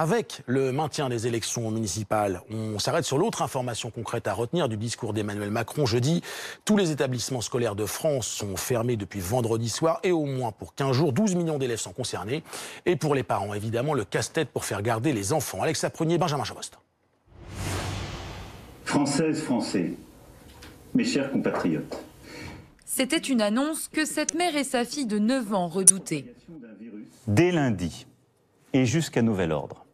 Avec le maintien des élections municipales, on s'arrête sur l'autre information concrète à retenir du discours d'Emmanuel Macron jeudi. Tous les établissements scolaires de France sont fermés depuis vendredi soir et au moins pour 15 jours. 12 millions d'élèves sont concernés. Et pour les parents, évidemment, le casse-tête pour faire garder les enfants. Alexa Prunier, Benjamin Chabost. Françaises, Français, mes chers compatriotes. C'était une annonce que cette mère et sa fille de 9 ans redoutaient. Dès lundi et jusqu'à nouvel ordre,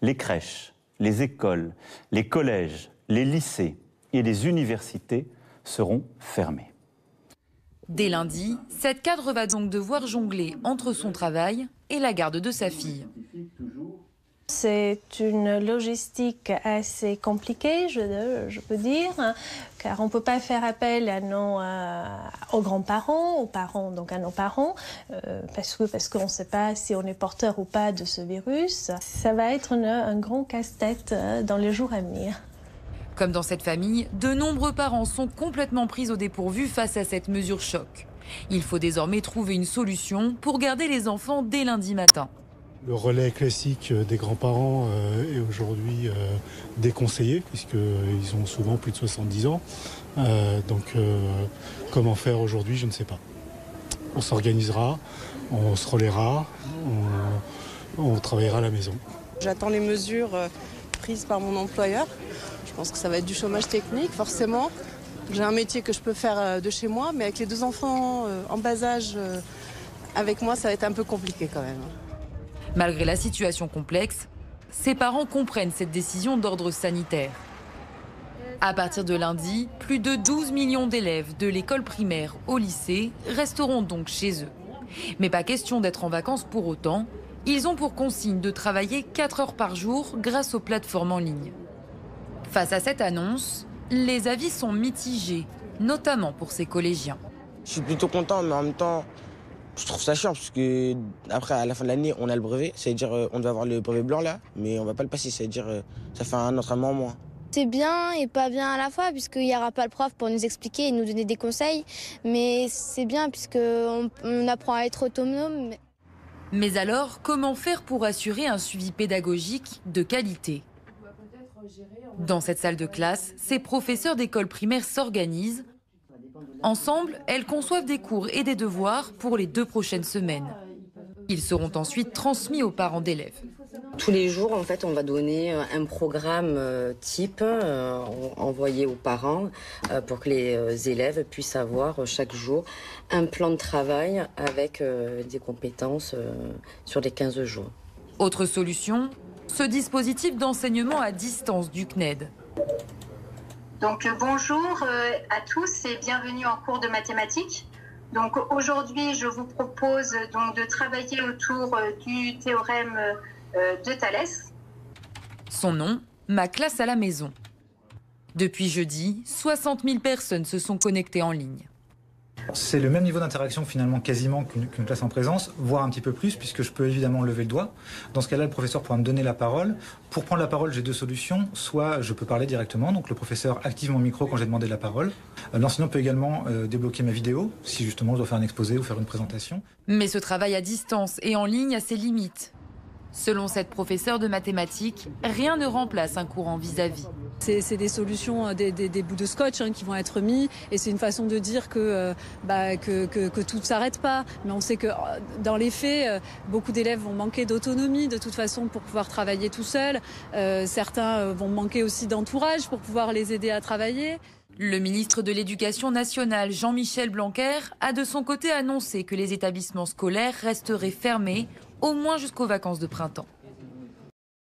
les crèches, les écoles, les collèges, les lycées et les universités seront fermés. Dès lundi, cette cadre va donc devoir jongler entre son travail et la garde de sa fille. C'est une logistique assez compliquée, je peux dire, car on ne peut pas faire appel aux grands-parents, aux parents, donc à nos parents, parce qu'on ne sait pas si on est porteur ou pas de ce virus. Ça va être un grand casse-tête dans les jours à venir. Comme dans cette famille, de nombreux parents sont complètement pris au dépourvu face à cette mesure choc. Il faut désormais trouver une solution pour garder les enfants dès lundi matin. Le relais classique des grands-parents est aujourd'hui déconseillé, puisqu'ils ont souvent plus de 70 ans. Comment faire aujourd'hui, je ne sais pas. On s'organisera, on se relaiera, on travaillera à la maison. J'attends les mesures prises par mon employeur. Je pense que ça va être du chômage technique, forcément. J'ai un métier que je peux faire de chez moi, mais avec les 2 enfants en bas âge avec moi, ça va être un peu compliqué quand même. Malgré la situation complexe, ses parents comprennent cette décision d'ordre sanitaire. À partir de lundi, plus de 12 millions d'élèves de l'école primaire au lycée resteront donc chez eux. Mais pas question d'être en vacances pour autant. Ils ont pour consigne de travailler 4 heures par jour grâce aux plateformes en ligne. Face à cette annonce, les avis sont mitigés, notamment pour ces collégiens. Je suis plutôt content, mais en même temps, je trouve ça chiant parce que après, à la fin de l'année, on a le brevet. C'est-à-dire, on doit avoir le brevet blanc là, mais on va pas le passer. C'est-à-dire, ça fait un entraînement en moins. C'est bien et pas bien à la fois, puisqu'il n'y aura pas le prof pour nous expliquer et nous donner des conseils. Mais c'est bien puisqu'on apprend à être autonome. Mais alors, comment faire pour assurer un suivi pédagogique de qualité ? Dans cette salle de classe, ces professeurs d'école primaire s'organisent. Ensemble, elles conçoivent des cours et des devoirs pour les 2 prochaines semaines. Ils seront ensuite transmis aux parents d'élèves. Tous les jours, en fait, on va donner un programme type envoyé aux parents pour que les élèves puissent avoir chaque jour un plan de travail avec des compétences sur les 15 jours. Autre solution, ce dispositif d'enseignement à distance du CNED. Donc bonjour à tous et bienvenue en cours de mathématiques. Donc aujourd'hui, je vous propose donc de travailler autour du théorème de Thalès. Son nom, Ma classe à la maison. Depuis jeudi, 60 000 personnes se sont connectées en ligne. C'est le même niveau d'interaction finalement quasiment qu'une classe en présence, voire un petit peu plus, puisque je peux évidemment lever le doigt. Dans ce cas-là, le professeur pourra me donner la parole. Pour prendre la parole, j'ai 2 solutions. Soit je peux parler directement, donc le professeur active mon micro quand j'ai demandé la parole. L'enseignant peut également débloquer ma vidéo, si justement je dois faire un exposé ou faire une présentation. Mais ce travail à distance et en ligne a ses limites. Selon cette professeure de mathématiques, rien ne remplace un cours en vis-à-vis. C'est des solutions, des bouts de scotch qui vont être mis, et c'est une façon de dire que tout ne s'arrête pas. Mais on sait que dans les faits, beaucoup d'élèves vont manquer d'autonomie de toute façon pour pouvoir travailler tout seuls. Certains vont manquer aussi d'entourage pour pouvoir les aider à travailler. Le ministre de l'Éducation nationale, Jean-Michel Blanquer, a de son côté annoncé que les établissements scolaires resteraient fermés au moins jusqu'aux vacances de printemps.